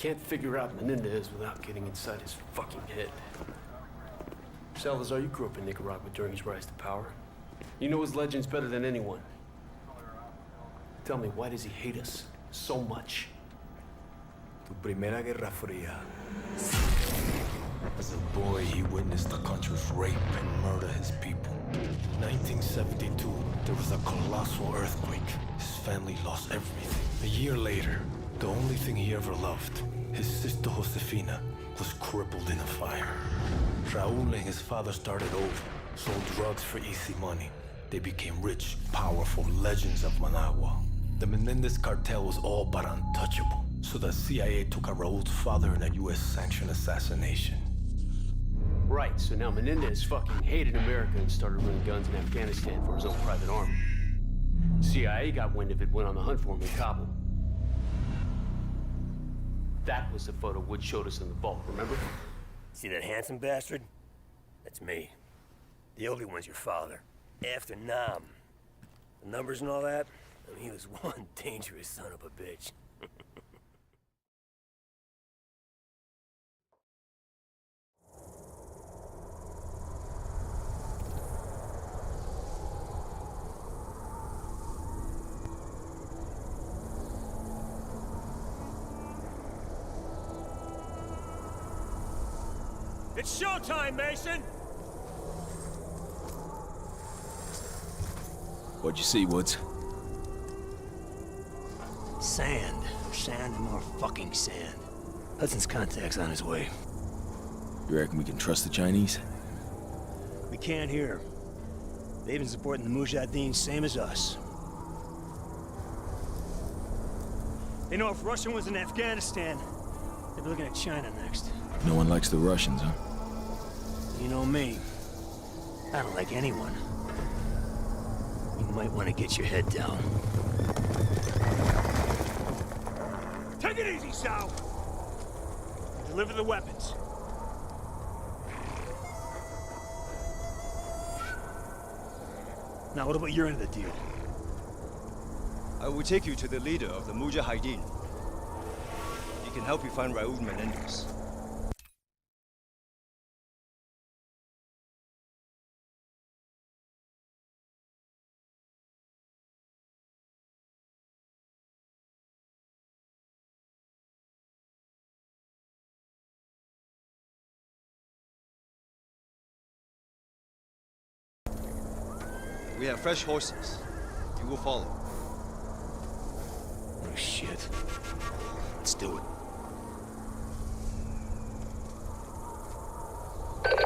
can't figure out Menendez without getting inside his fucking head. Salazar, you grew up in Nicaragua during his rise to power. You know his legends better than anyone. Tell me, why does he hate us so much? Tu primera Guerra Fría. As a boy, he witnessed the country's rape and murder his people. In 1972, there was a colossal earthquake. His family lost everything. A year later, the only thing he ever loved, his sister Josefina, was crippled in a fire. Raul and his father started over, sold drugs for easy money. They became rich, powerful legends of Managua. The Menendez cartel was all but untouchable, so the CIA took out Raul's father in a US-sanctioned assassination. Right, so now Menendez fucking hated America and started running guns in Afghanistan for his own private army. CIA got wind of it, went on the hunt for him in Kabul. That was the photo Wood showed us in the vault, remember? See that handsome bastard? That's me. The ugly one's your father. After Nam. The numbers and all that, I mean, he was one dangerous son of a bitch. It's showtime, Mason! What'd you see, Woods? Sand. Sand and more fucking sand. Hudson's contact's on his way. You reckon we can trust the Chinese? We can't here. They've been supporting the Mujahideen same as us. They know if Russia was in Afghanistan, they'd be looking at China next. No one likes the Russians, huh? You know me. I don't like anyone. You might want to get your head down. Take it easy, Sal! Deliver the weapons. Now, what about your end of the deal? I will take you to the leader of the Mujahideen. He can help you find Raul Menendez. We have fresh horses. You will follow. Oh, shit. Let's do it.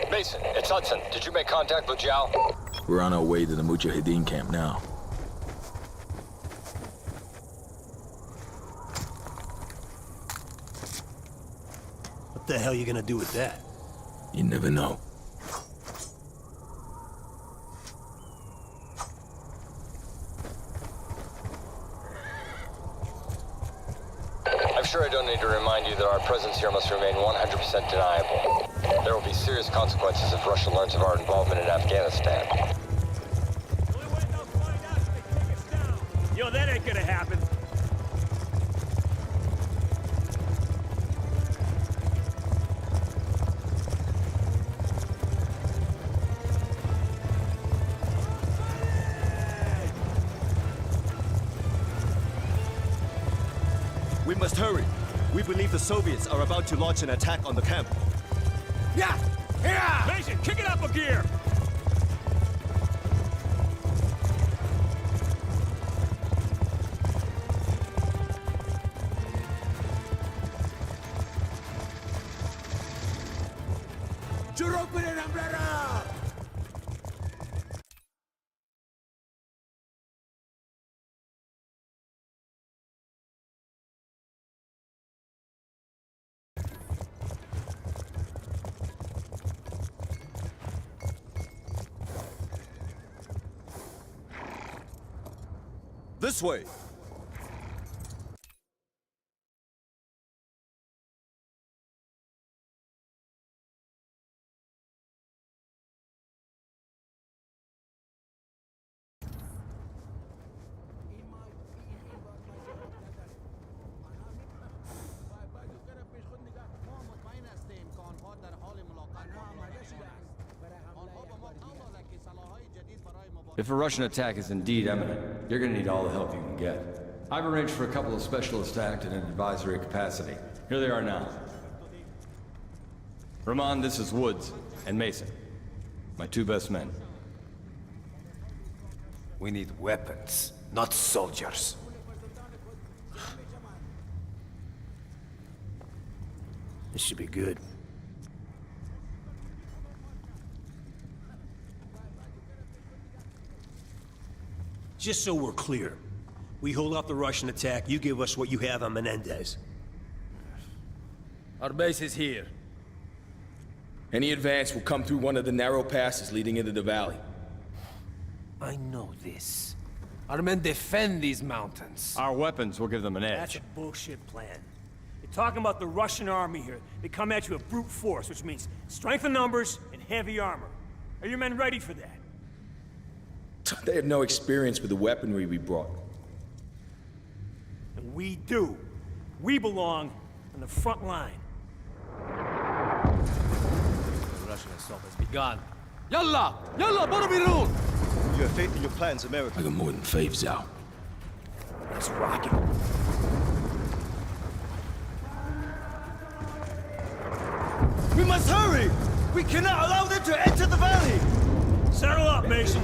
Mason, it's Hudson. Did you make contact with Zhao? We're on our way to the Mujahideen camp now. What the hell are you gonna do with that? You never know. I'm sure I don't need to remind you that our presence here must remain 100% deniable. There will be serious consequences if Russia learns of our involvement in Afghanistan. Yo, that ain't gonna happen. We must hurry. We believe the Soviets are about to launch an attack on the camp. Yeah! Yeah! Mason, kick it up a gear! This way! If a Russian attack is indeed imminent, you're gonna need all the help you can get. I've arranged for a couple of specialists to act in an advisory capacity. Here they are now. Rahman, this is Woods, and Mason. My two best men. We need weapons, not soldiers. This should be good. Just so we're clear, we hold off the Russian attack, you give us what you have on Menendez. Our base is here. Any advance will come through one of the narrow passes leading into the valley. I know this. Our men defend these mountains. Our weapons will give them an That's edge. a bullshit plan. You're talking about the Russian army here. They come at you with brute force, which means strength in numbers and heavy armor. Are your men ready for that? They have no experience with the weaponry we brought. And we do. We belong on the front line. The Russian assault has begun. Yalla! Yalla, Borobirun! You have faith in your plans, America. I got more than faves out. Let's rock it. We must hurry! We cannot allow them to enter the valley! Settle up, Mason.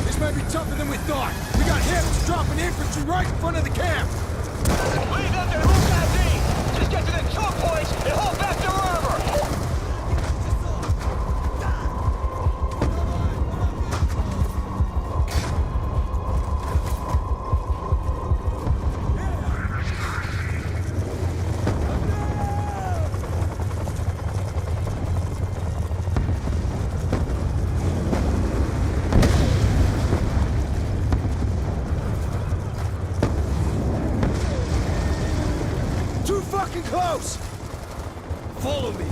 This might be tougher than we thought. We got hits dropping infantry right in front of the camp. Leave them to Mujahideen! Just get to the choke points and hold back their armor! Too fucking close! Follow me.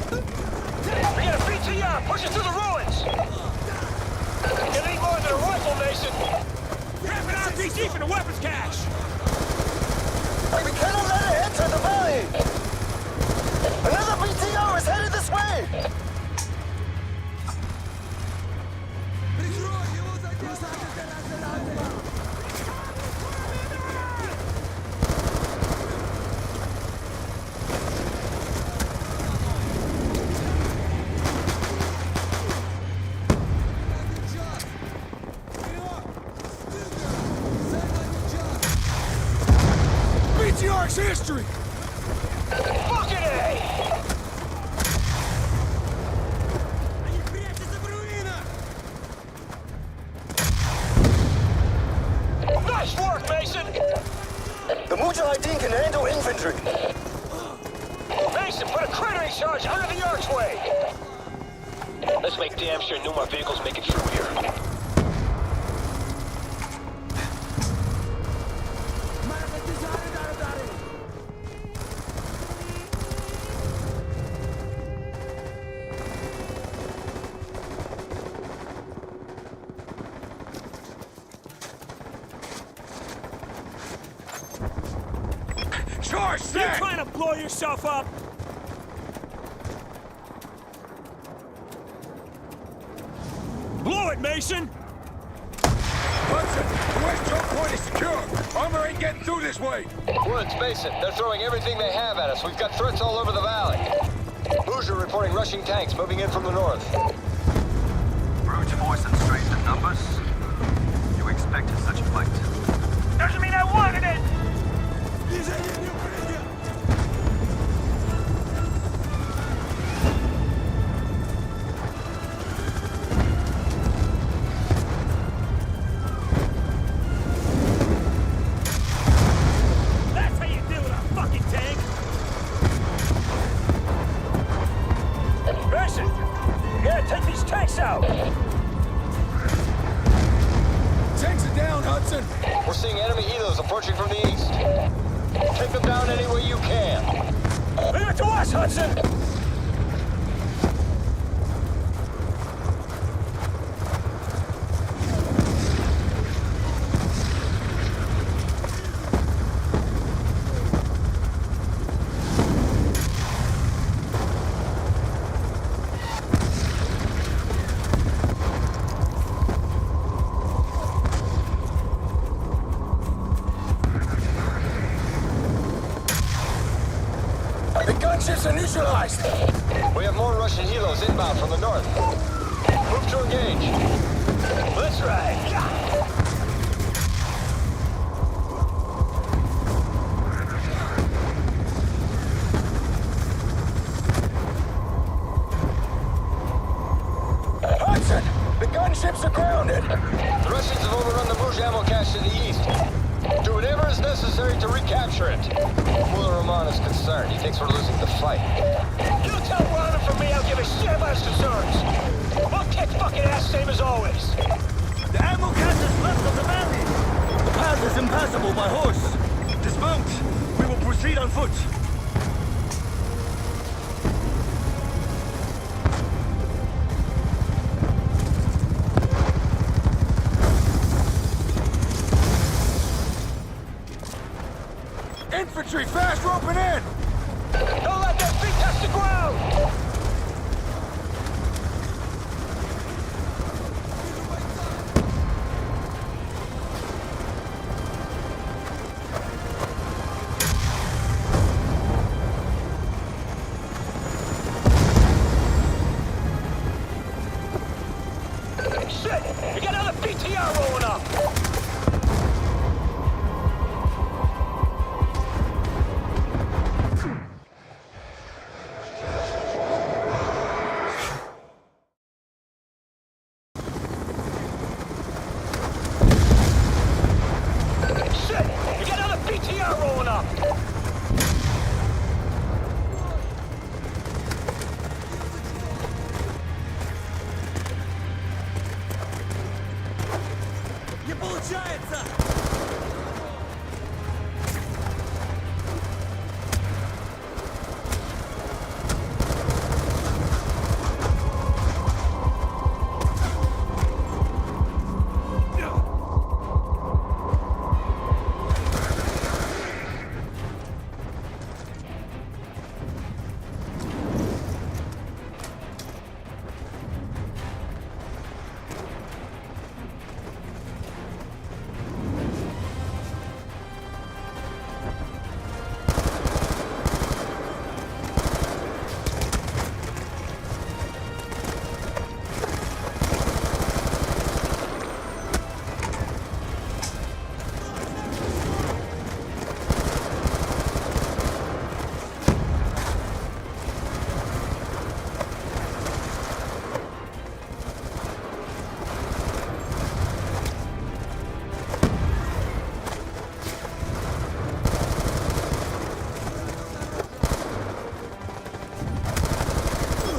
We got a BTR pushing through the ruins! You need more than a rifle, Mason! Grab an RPG from the weapons cache! We cannot let it enter the valley! Another BTR is headed this way! BTR's history! Fucking A! Nice work, Mason! The Mujahideen can handle infantry! Mason, put a cratering charge under the archway! Let's make damn sure no more vehicles make it through here. Charge, You trying to blow yourself up? Blow it, Mason! Hudson, the west choke point is secure. Armor ain't getting through this way. Woods, Mason, they're throwing everything they have at us. We've got threats all over the valley. Hoosier reporting rushing tanks moving in from the north. Brute force and strength in numbers? You expected such a fight. Doesn't mean I wanted it! That's how you deal with a fucking tank! Mason! Get east. Take them down any way you can. Leave it to us, Hudson! Initialized! We have more Russian helos inbound from the north. Move to engage. Let's ride. Hudson! The gunships are grounded! The Russians have overrun the Muzh ammo cache to the east. Do whatever is necessary to recapture it. Mullah Roman is concerned. He thinks we're losing the fight. You tell Ronald from me I'll give a shit about his concerns. We'll kick fucking ass same as always. The ammo cache is left of the valley. The path is impassable by horse. Dismount. We will proceed on foot. Infantry, fast roping in! Don't let their feet touch the ground! Shit! You got another BTR rolling up!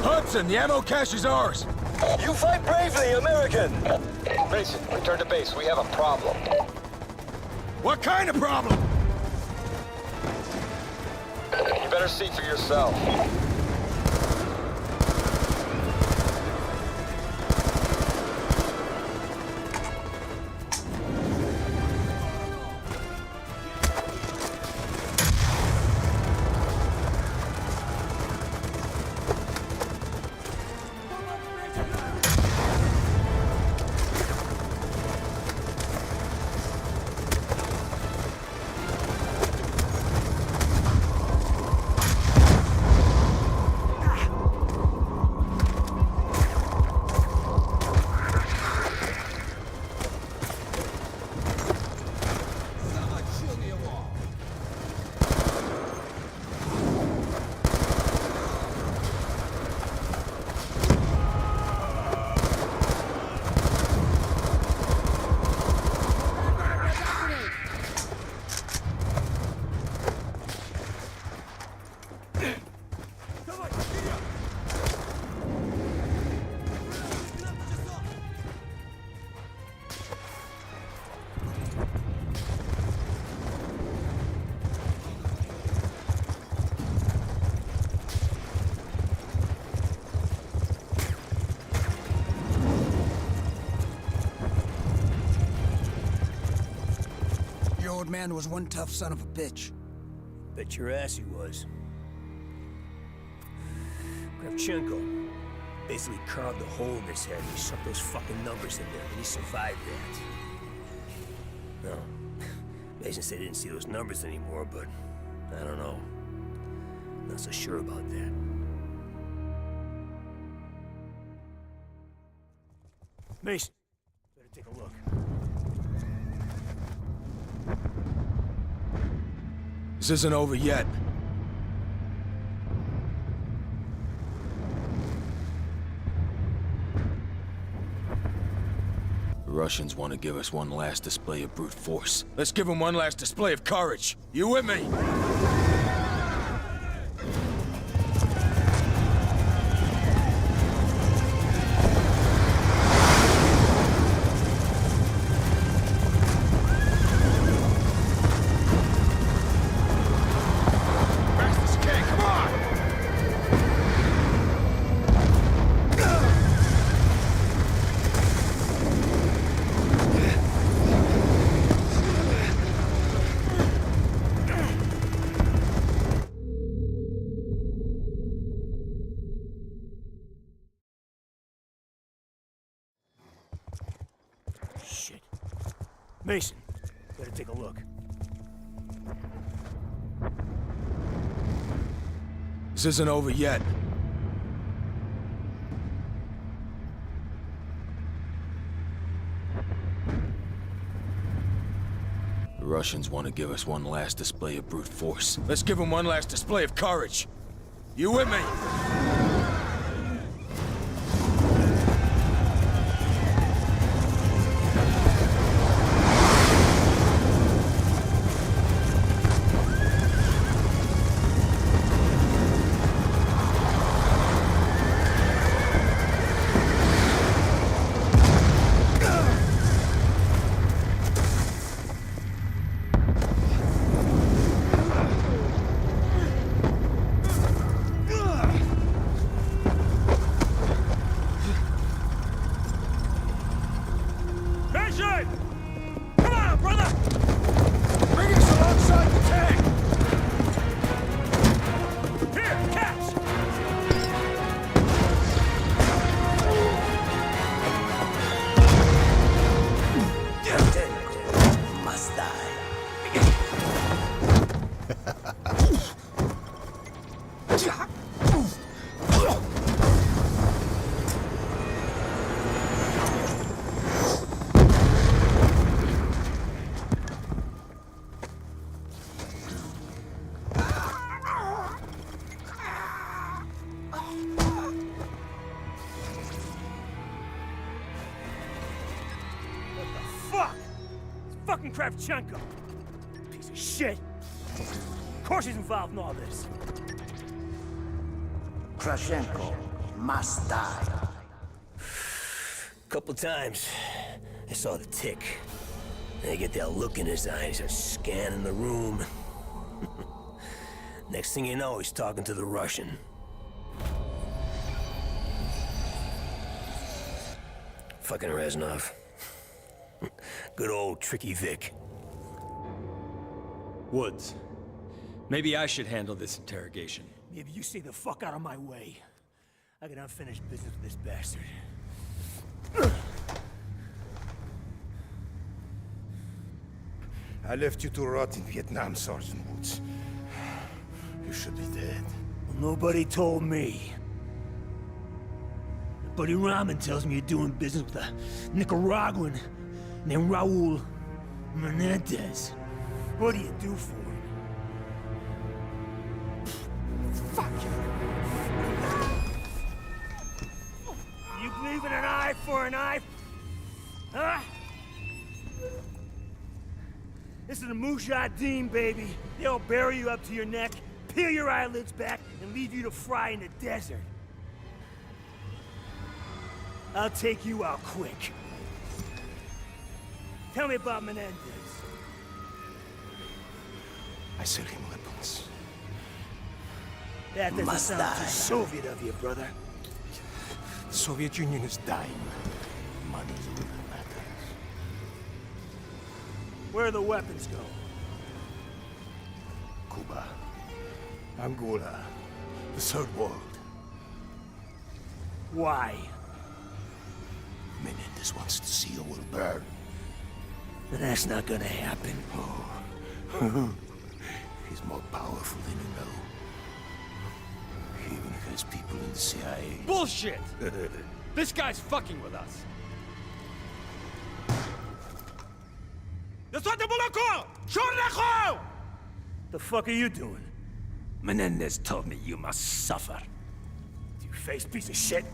Hudson, the ammo cache is ours. You fight bravely, American! Mason, return to base. We have a problem. What kind of problem? You better see for yourself. man was one tough son of a bitch. Bet your ass he was. Kravchenko basically carved a hole in his head and he shoved those fucking numbers in there, and he survived that. No. Mason said he didn't see those numbers anymore, but I don't know. Not so sure about that. Mason, better take a look. This isn't over yet. The Russians want to give us one last display of brute force. Let's give them one last display of courage. You with me? Shit. Mason, better take a look. This isn't over yet. The Russians want to give us one last display of brute force. Let's give them one last display of courage. You with me? Fucking Kravchenko! Piece of shit! Of course he's involved in all this. Kravchenko must die. Couple times, I saw the tick. And I get that look in his eyes, he's scanning the room. Next thing you know, he's talking to the Russian. Fucking Reznov. Good old Tricky Vic. Woods. Maybe I should handle this interrogation. Maybe you stay the fuck out of my way. I got unfinished business with this bastard. I left you to rot in Vietnam, Sergeant Woods. You should be dead. Well, nobody told me. Buddy Rahman tells me you're doing business with a Nicaraguan named Raul Menendez. What do you do for him? Fuck you! You believe in an eye for an eye? Huh? This is the Mujahideen, baby. They'll bury you up to your neck, peel your eyelids back, and leave you to fry in the desert. I'll take you out quick. Tell me about Menendez. I sell him weapons. That doesn't sound too Soviet of you, brother. The Soviet Union is dying. Money's all that matters. Where do the weapons go? Angola, the Third World. Why? Menendez wants to see the world burn. But that's not gonna happen. Oh. He's more powerful than you know. He even has people in the CIA. Bullshit! This guy's fucking with us. The fuck are you doing? Menendez told me you must suffer. You face piece of shit.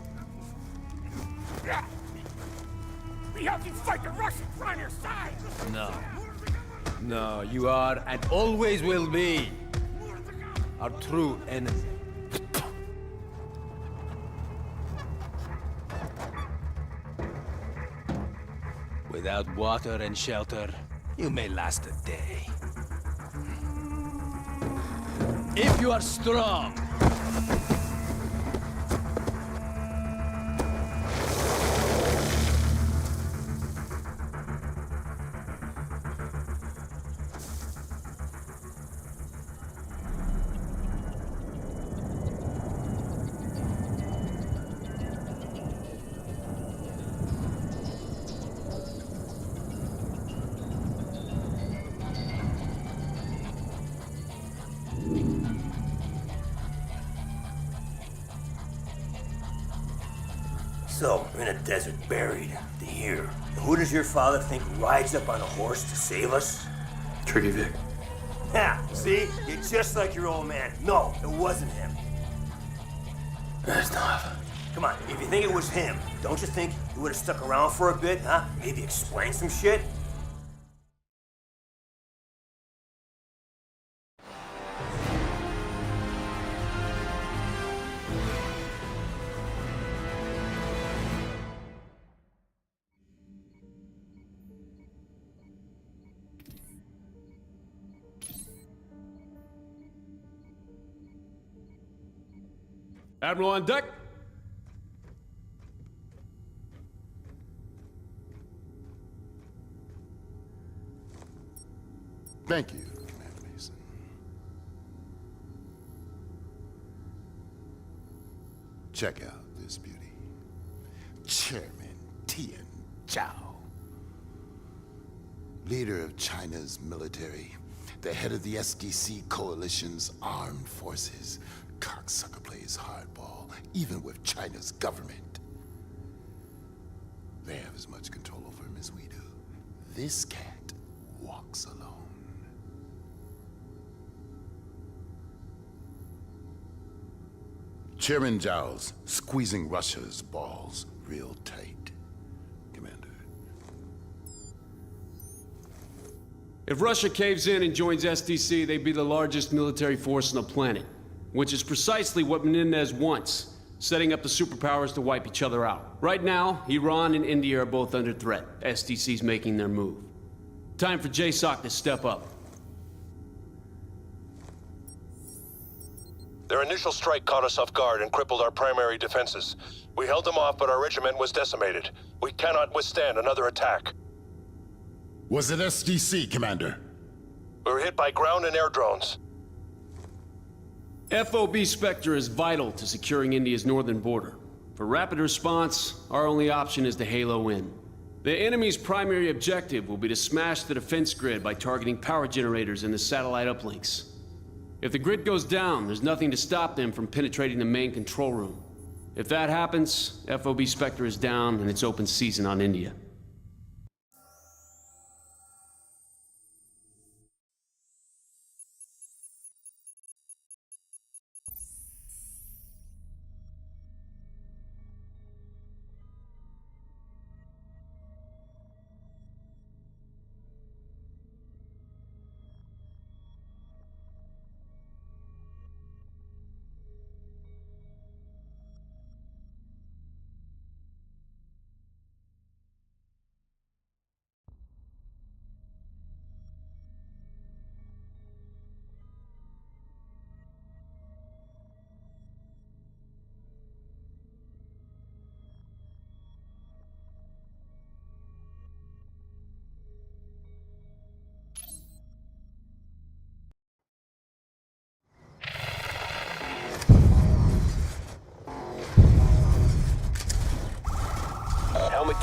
We helped you fight the Russians. We're on your side. No. No, you are and always will be our true enemy. Without water and shelter, you may last a day. If you are strong, So, we're in a desert, buried, to here. And who does your father think rides up on a horse to save us? Tricky Vic. Ha! See? You're just like your old man. No, it wasn't him. That's not. Come on, if you think it was him, don't you think he would have stuck around for a bit, huh? Maybe explain some shit? Admiral on deck. Thank you, Commander Mason. Check out this beauty. Chairman Tian Zhao. Leader of China's military. The head of the SDC Coalition's armed forces. Cocksucker plays hardball, even with China's government. They have as much control over him as we do. This cat walks alone. Chairman Zhao's squeezing Russia's balls real tight, Commander. If Russia caves in and joins SDC, they'd be the largest military force on the planet, which is precisely what Menendez wants, setting up the superpowers to wipe each other out. Right now, Iran and India are both under threat. SDC's making their move. Time for JSOC to step up. Their initial strike caught us off guard and crippled our primary defenses. We held them off, but our regiment was decimated. We cannot withstand another attack. Was it SDC, Commander? We were hit by ground and air drones. FOB Spectre is vital to securing India's northern border. For rapid response, our only option is to halo in. The enemy's primary objective will be to smash the defense grid by targeting power generators and the satellite uplinks. If the grid goes down, there's nothing to stop them from penetrating the main control room. If that happens, FOB Spectre is down and it's open season on India.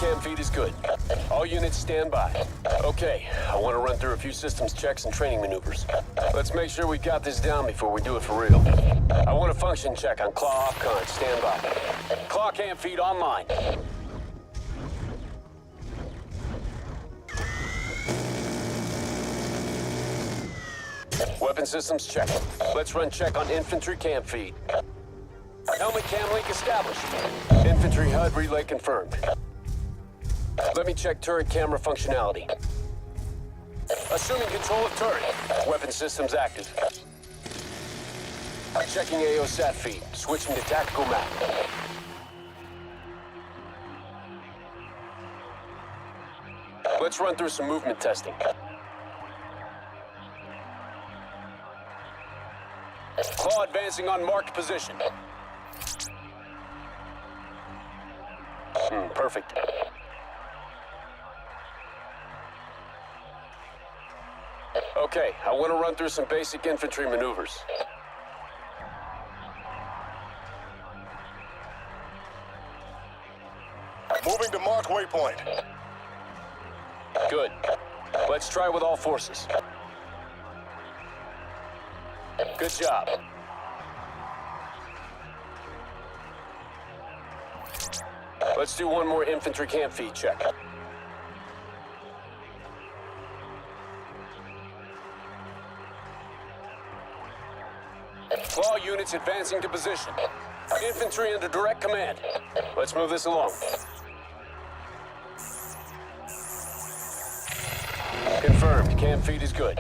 cam feed is good. All units stand by. Okay, I want to run through a few systems checks and training maneuvers. Let's make sure we got this down before we do it for real. I want a function check on Claw Opcon. Stand by. Claw cam feed online. Weapon systems check. Let's run check on infantry cam feed. Helmet cam link established. Infantry HUD relay confirmed. Let me check turret camera functionality. Assuming control of turret. Weapon systems active. Checking AO-SAT feed. Switching to tactical map. Let's run through some movement testing. Claw advancing on marked position. Perfect. Okay, I want to run through some basic infantry maneuvers. Moving to marked waypoint. Good. Let's try with all forces. Good job. Let's do one more infantry camp feed check. Claw units advancing to position. Infantry under direct command. Let's move this along. Confirmed. Cam feed is good.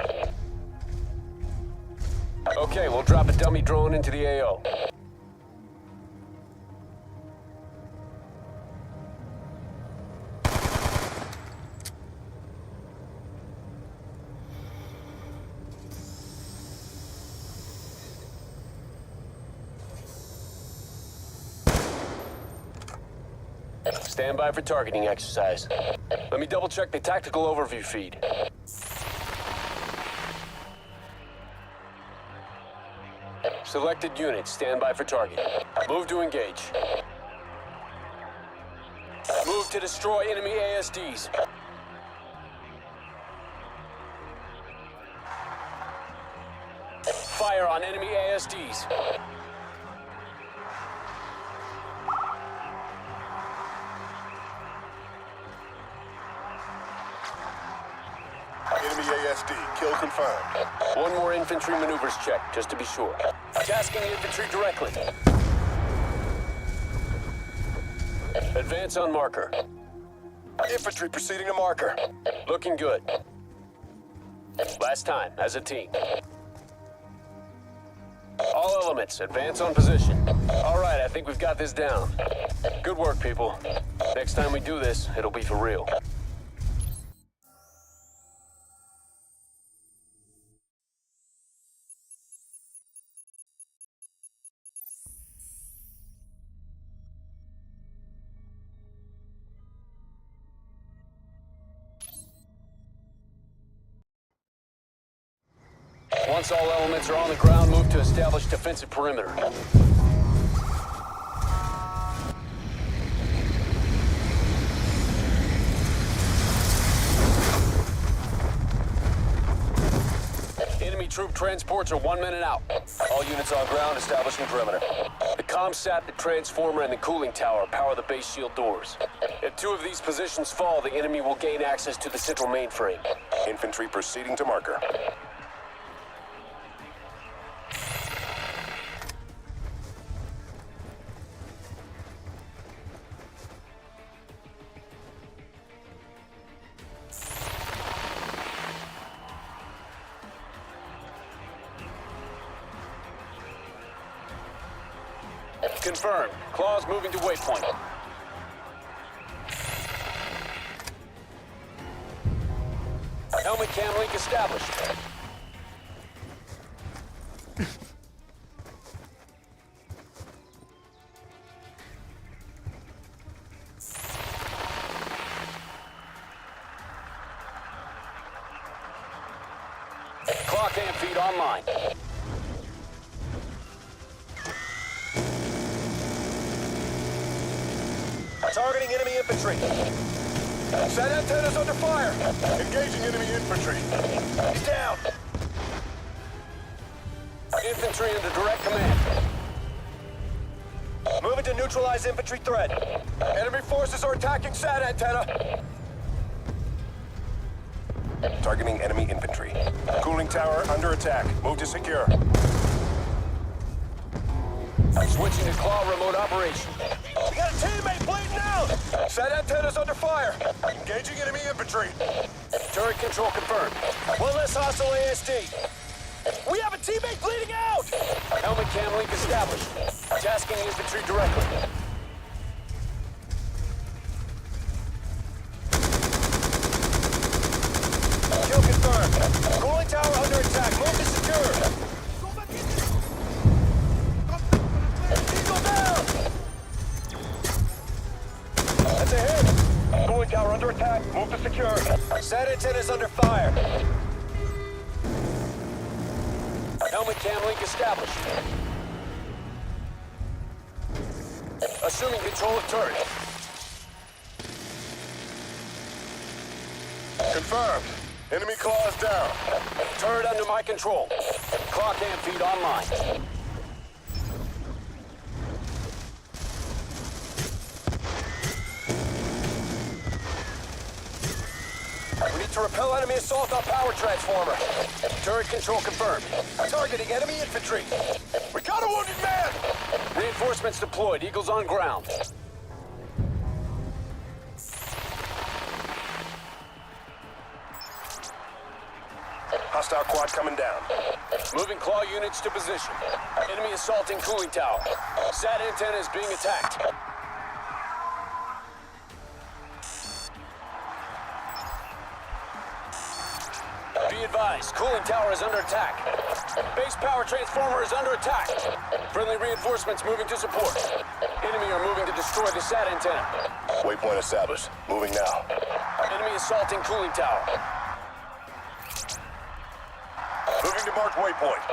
Okay, we'll drop a dummy drone into the AO. Stand by for targeting exercise. Let me double check the tactical overview feed. Selected units, stand by for target. Move to engage. Move to destroy enemy ASDs. Fire on enemy ASDs. Enemy ASD, kill confirmed. One more infantry maneuvers check, just to be sure. Tasking infantry directly. Advance on marker. Infantry proceeding to marker. Looking good. Last time, as a team. All elements, advance on position. All right, I think we've got this down. Good work, people. Next time we do this, it'll be for real. Once all elements are on the ground, move to establish defensive perimeter. Enemy troop transports are 1 minute out. All units on ground establishing perimeter. The ComSat, the transformer, and the cooling tower power the base shield doors. If 2 of these positions fall, the enemy will gain access to the central mainframe. Infantry proceeding to marker. Confirmed. Claws moving to waypoint. Helmet cam link established. Claw cam feed online. Targeting enemy infantry. Set antennas under fire. Engaging enemy infantry. He's down. Infantry under direct command. Moving to neutralize infantry threat. Enemy forces are attacking SAT antenna. Targeting enemy infantry. Cooling tower under attack. Move to secure. Switching to claw remote operation. We got a teammate bleeding out! SAT antennas under fire. Engaging enemy infantry. Turret control confirmed. One less hostile ASD. We have a teammate bleeding out! Helmet cam link established. Tasking infantry directly. Kill confirmed. Cooling tower under attack. Move to secure. Eagle down! That's a hit. Cooling tower under attack. Move to secure. SAT antennas under fire. Helmet cam link established. Assuming control of turret. Confirmed. Enemy claws down. Turret under my control. Clock and feed online. We need to repel enemy assault on power transformer. Turret control confirmed. Targeting enemy infantry. We got a wounded man! Reinforcements deployed. Eagles on ground. Hostile quad coming down. Moving claw units to position. Enemy assaulting cooling tower. SAT antenna is being attacked. Be advised, cooling tower is under attack. Base power transformer is under attack. Friendly reinforcements moving to support. Enemy are moving to destroy the SAT antenna. Waypoint established. Moving now. Enemy assaulting cooling tower. Moving to marked waypoint.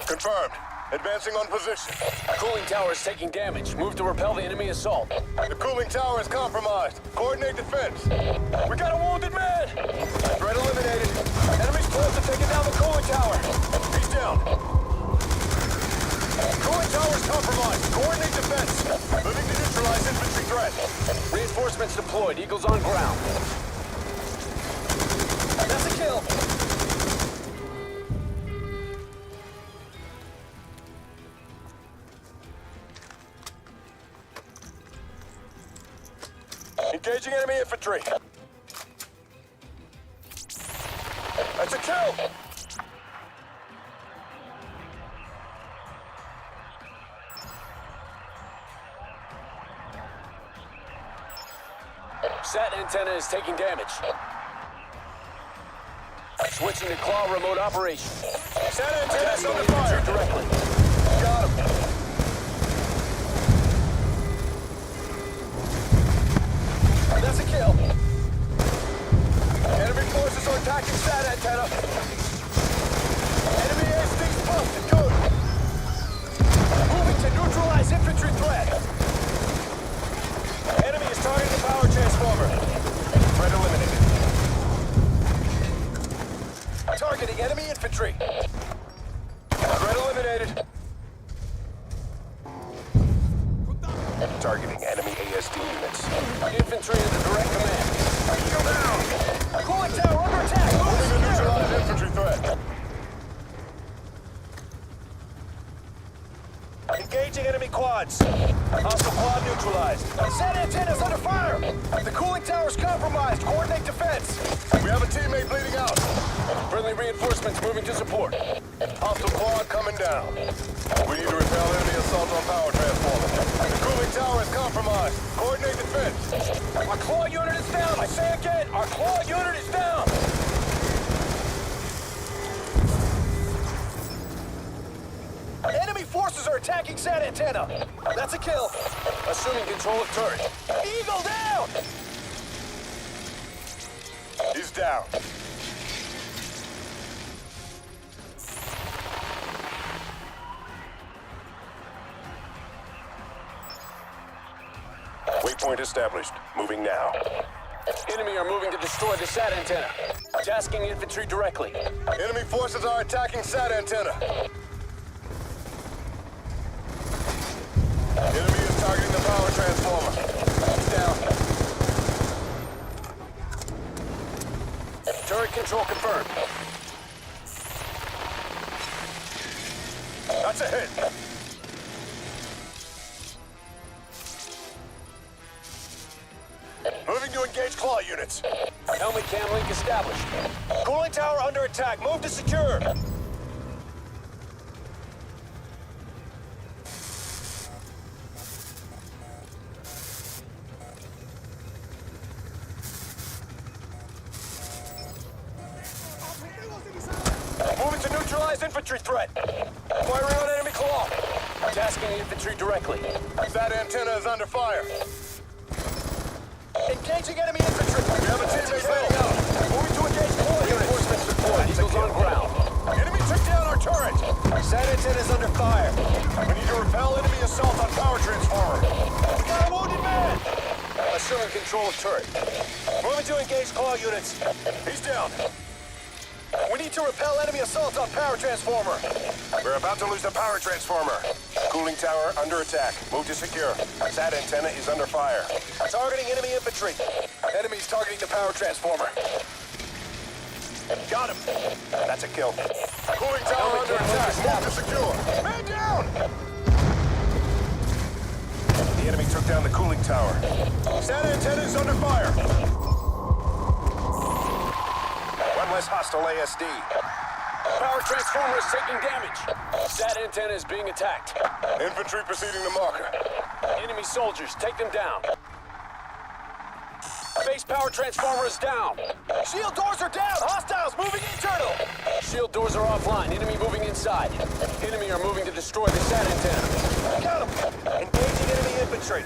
Confirmed. Advancing on position. Cooling tower is taking damage. Move to repel the enemy assault. The cooling tower is compromised. Coordinate defense. We got a wounded man! Threat eliminated. Enemy's close to taking down the cooling tower. He's down. Cooling tower is compromised. Coordinate defense. Moving to neutralize infantry threat. Reinforcements deployed. Eagles on ground. That's a kill. Engaging enemy infantry. That's a kill! SAT antenna is taking damage. Switching to claw remote operation. SAT antenna is under fire! Directly. Got him. That's a kill. Enemy forces are attacking SAT antenna. Enemy ASD's busted. Good. Moving to neutralize infantry threat. Enemy is targeting the power transformer. Threat eliminated. Targeting enemy infantry. Threat eliminated. Targeting enemy ASD units. Infantry under direct command. Eagle down! Cooling tower under attack! Moving to neutralize infantry threat. Engaging enemy quads. Hostile quad neutralized. SAT antennas under fire! The cooling tower's compromised. Coordinate defense. We have a teammate bleeding out. Friendly reinforcements moving to support. Hostile quad coming down. We need to repel enemy assault on power transformer. The cooling tower is compromised. Coordinate defense. Our claw unit is down. I say again, our claw unit is down. Enemy forces are attacking SAT antenna. That's a kill. Assuming control of turret. Eagle down! He's down. point established. Moving now. Enemy are moving to destroy the SAT antenna. Tasking infantry directly. Enemy forces are attacking SAT antenna. Enemy is targeting the power transformer. Down. Turret control confirmed. That's a hit. Moving to engage claw units. Helmet cam link established. Cooling tower under attack. Move to secure. Moving to neutralize infantry threat. Firing on enemy claw. Tasking infantry directly. That antenna is under fire. Engaging enemy infantry. We have a teammate laying out. Moving to engage claw units. Reinforcements deployed. Eagles on ground. Enemy took down our turret. SAT antenna is under fire. We need to repel enemy assault on power transformer. We got a wounded man. Assuming control of turret. Moving to engage claw units. He's down. We need to repel enemy assault on power transformer. We're about to lose the power transformer. Cooling tower under attack. Move to secure. SAT antenna is under fire. Targeting enemy infantry. Enemies targeting the power transformer. Got him. That's a kill. Cooling tower under attack. Move to secure. Man down! The enemy took down the cooling tower. SAT antenna is under fire. One less hostile ASD. Power transformer is taking damage. SAT antenna is being attacked. Infantry preceding the marker. Enemy soldiers, take them down. Base power transformer is down. Shield doors are down. Hostiles moving internal. Shield doors are offline. Enemy moving inside. Enemy are moving to destroy the SAT antenna. Got him. Engaging enemy infantry.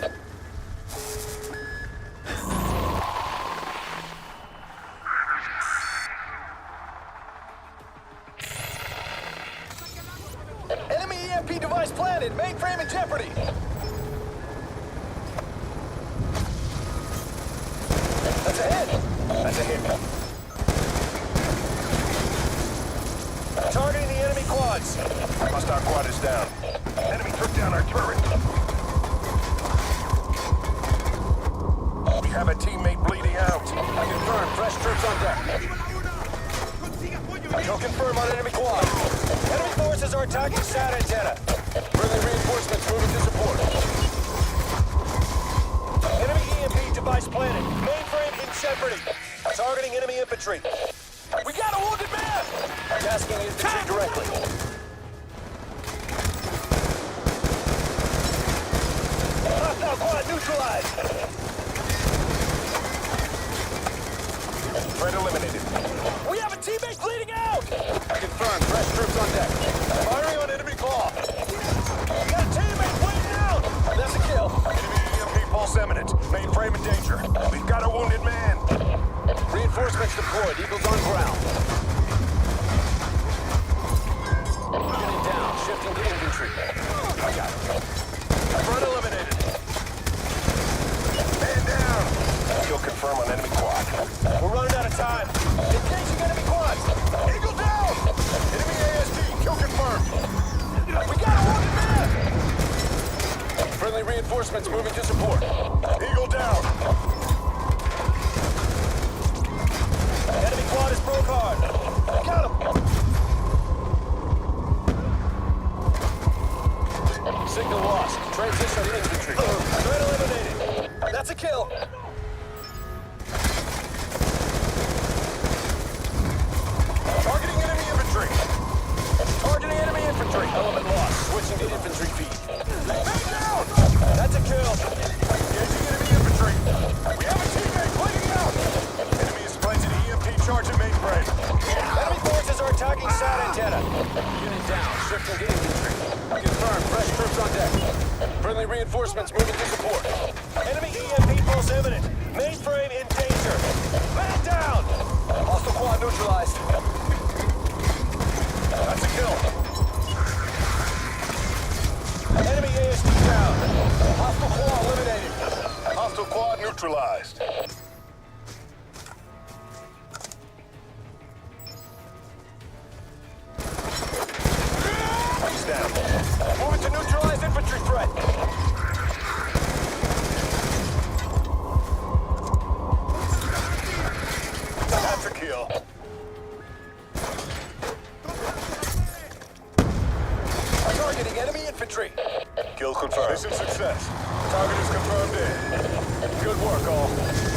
Enemy EMP device planted. Mainframe in jeopardy. That's a hit. That's a hit. Targeting the enemy quads. Hostile quad is down. Enemy took down our turret. We have a teammate bleeding out. Confirm. Fresh troops on deck. Kill confirm on enemy quad. Enemy forces are attacking SAT antenna. Friendly reinforcements moving to support. Enemy EMP device planted. Mainframe in jeopardy. Targeting enemy infantry. We got a wounded man! Tasking infantry directly. Hostile quad neutralized. Threat eliminated. We have a teammate bleeding out! Confirmed. Fresh troops on deck. Firing on enemy claw. We got a teammate bleeding out! That's a kill. Enemy EMP pulse imminent. Mainframe in danger. We've got a wounded man. Reinforcements deployed. Eagles on ground. Unit down. Shifting to infantry. I got him. Front eliminated. Man down. Kill confirm on enemy quad. We're running out of time. Engaging enemy quads. Eagle down. Enemy ASD. Kill confirmed. We got a wounded man! Friendly reinforcements moving to support. Eagle down. Enemy quad is broke hard. Got him! Signal lost. Transition to infantry. Threat eliminated. That's a kill. Targeting enemy infantry. Targeting enemy infantry. Element lost. Switching to infantry feed. Man down. That's a kill. Engaging enemy infantry. We have a teammate bleeding out. Enemy is planted EMP charge at mainframe. Enemy forces are attacking SAT antenna. Unit down. Shifting to infantry. Confirmed. Fresh troops on deck. Friendly reinforcements moving to support. Enemy EMP pulse imminent. Mainframe in danger. Man down! Hostile quad neutralized. That's a kill. Enemy ASD down. Hostile quad eliminated. Hostile quad neutralized. He's down. Moving to neutralize infantry threat. That's a kill. Targeting enemy infantry. Kill confirmed. Mission success. Target is confirmed in. Good work, all.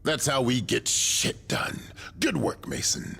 That's how we get shit done. Good work, Mason.